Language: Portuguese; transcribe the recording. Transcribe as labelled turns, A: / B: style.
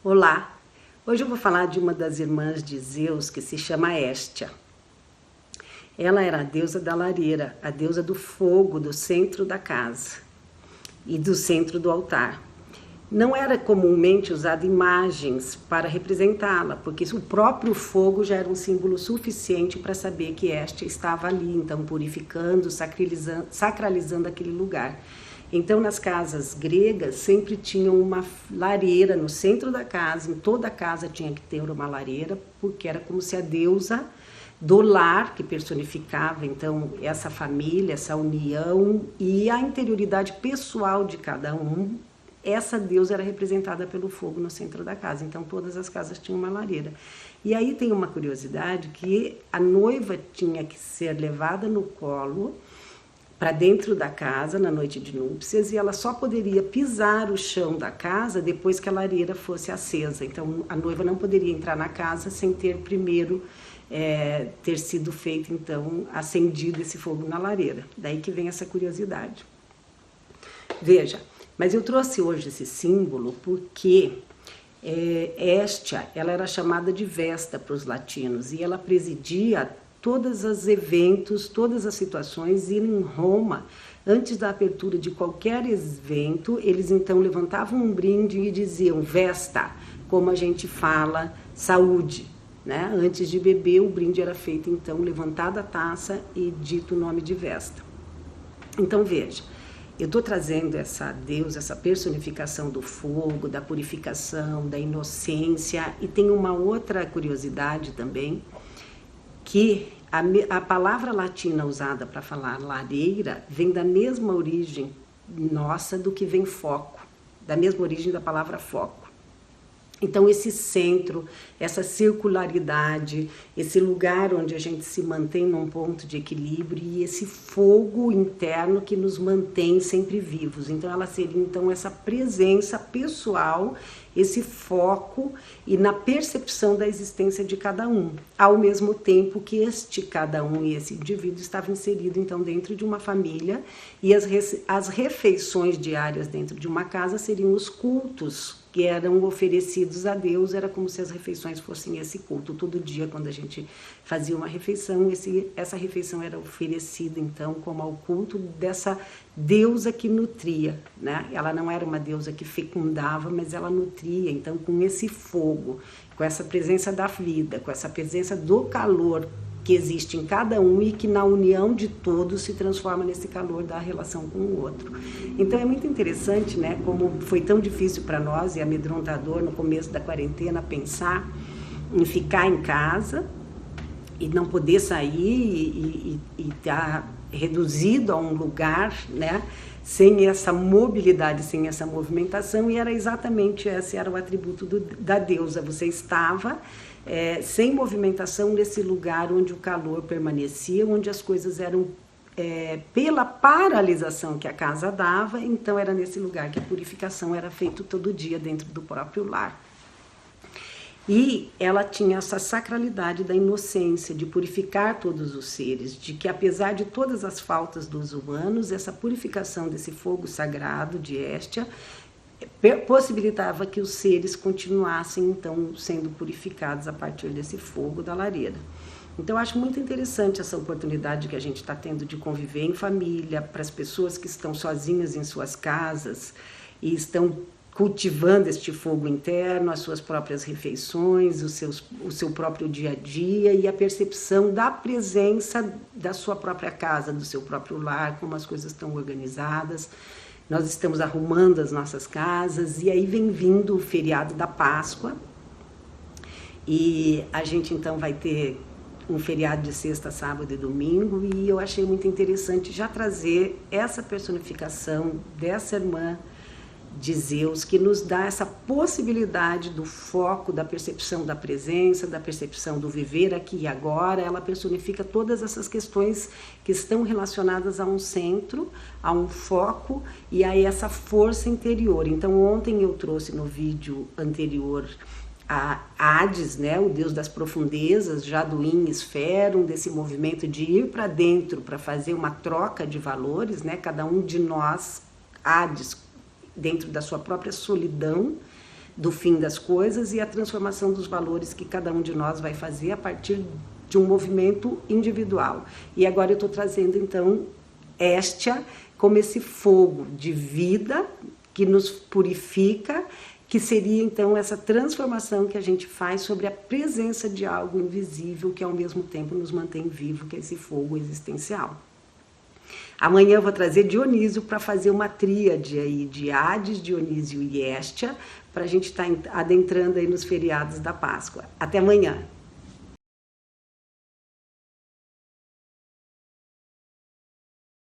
A: Olá! Hoje eu vou falar de uma das irmãs de Zeus que se chama Hestia. Ela era a deusa da lareira, a deusa do fogo do centro da casa e do centro do altar. Não era comumente usado imagens para representá-la, porque o próprio fogo já era um símbolo suficiente para saber que Hestia estava ali, então purificando, sacralizando aquele lugar. Então, nas casas gregas, sempre tinham uma lareira no centro da casa, em toda a casa tinha que ter uma lareira, porque era como se a deusa do lar, que personificava, então, essa família, essa união e a interioridade pessoal de cada um, essa deusa era representada pelo fogo no centro da casa. Então, todas as casas tinham uma lareira. E aí tem uma curiosidade que a noiva tinha que ser levada no colo para dentro da casa na noite de núpcias e ela só poderia pisar o chão da casa depois que a lareira fosse acesa. Então a noiva não poderia entrar na casa sem ter primeiro ter sido feito, então, acendido esse fogo na lareira. Daí que vem essa curiosidade. Veja, mas eu trouxe hoje esse símbolo porque Hestia, ela era chamada de Vesta para os latinos e ela presidia todos os eventos, todas as situações, e em Roma, antes da abertura de qualquer evento, eles então levantavam um brinde e diziam Vesta, como a gente fala, saúde, né? Antes de beber, o brinde era feito então, levantada a taça e dito o nome de Vesta. Então veja, eu estou trazendo essa deusa, essa personificação do fogo, da purificação, da inocência, e tem uma outra curiosidade também, que a palavra latina usada para falar lareira vem da mesma origem nossa do que vem foco, da mesma origem da palavra foco. Então esse centro, essa circularidade, esse lugar onde a gente se mantém num ponto de equilíbrio e esse fogo interno que nos mantém sempre vivos. Então ela seria então essa presença pessoal, esse foco e na percepção da existência de cada um, ao mesmo tempo que este cada um e esse indivíduo estava inserido então dentro de uma família e as refeições diárias dentro de uma casa seriam os cultos que eram oferecidos a Deus, era como se as refeições fossem esse culto. Todo dia, quando a gente fazia uma refeição, essa refeição era oferecida, então, como ao culto dessa deusa que nutria, né? Ela não era uma deusa que fecundava, mas ela nutria, então, com esse fogo, com essa presença da vida, com essa presença do calor que existe em cada um e que na união de todos se transforma nesse calor da relação com o outro. Então é muito interessante, né, como foi tão difícil para nós e amedrontador no começo da quarentena pensar em ficar em casa e não poder sair e estar reduzido a um lugar, né, sem essa mobilidade, sem essa movimentação, e era exatamente esse era o atributo da deusa. Você estava sem movimentação nesse lugar onde o calor permanecia, onde as coisas eram pela paralisação que a casa dava, então era nesse lugar que a purificação era feita todo dia dentro do próprio lar. E ela tinha essa sacralidade da inocência, de purificar todos os seres, de que apesar de todas as faltas dos humanos, essa purificação desse fogo sagrado de Hestia possibilitava que os seres continuassem então sendo purificados a partir desse fogo da lareira. Então eu acho muito interessante essa oportunidade que a gente está tendo de conviver em família, para as pessoas que estão sozinhas em suas casas e estão cultivando este fogo interno, as suas próprias refeições, o seu próprio dia a dia e a percepção da presença da sua própria casa, do seu próprio lar, como as coisas estão organizadas. Nós estamos arrumando as nossas casas e aí vem vindo o feriado da Páscoa e a gente então vai ter um feriado de sexta, sábado e domingo, e eu achei muito interessante já trazer essa personificação dessa irmã de Zeus, que nos dá essa possibilidade do foco, da percepção da presença, da percepção do viver aqui e agora. Ela personifica todas essas questões que estão relacionadas a um centro, a um foco e a essa força interior. Então ontem eu trouxe no vídeo anterior a Hades, né, o deus das profundezas, já do Yin Esferum, desse movimento de ir para dentro para fazer uma troca de valores, né, cada um de nós, Hades, dentro da sua própria solidão, do fim das coisas e a transformação dos valores que cada um de nós vai fazer a partir de um movimento individual. E agora eu estou trazendo, então, Hestia como esse fogo de vida que nos purifica, que seria, então, essa transformação que a gente faz sobre a presença de algo invisível que, ao mesmo tempo, nos mantém vivo, que é esse fogo existencial. Amanhã eu vou trazer Dionísio para fazer uma tríade aí de Hades, Dionísio e Hestia, para a gente estar adentrando aí nos feriados da Páscoa. Até amanhã!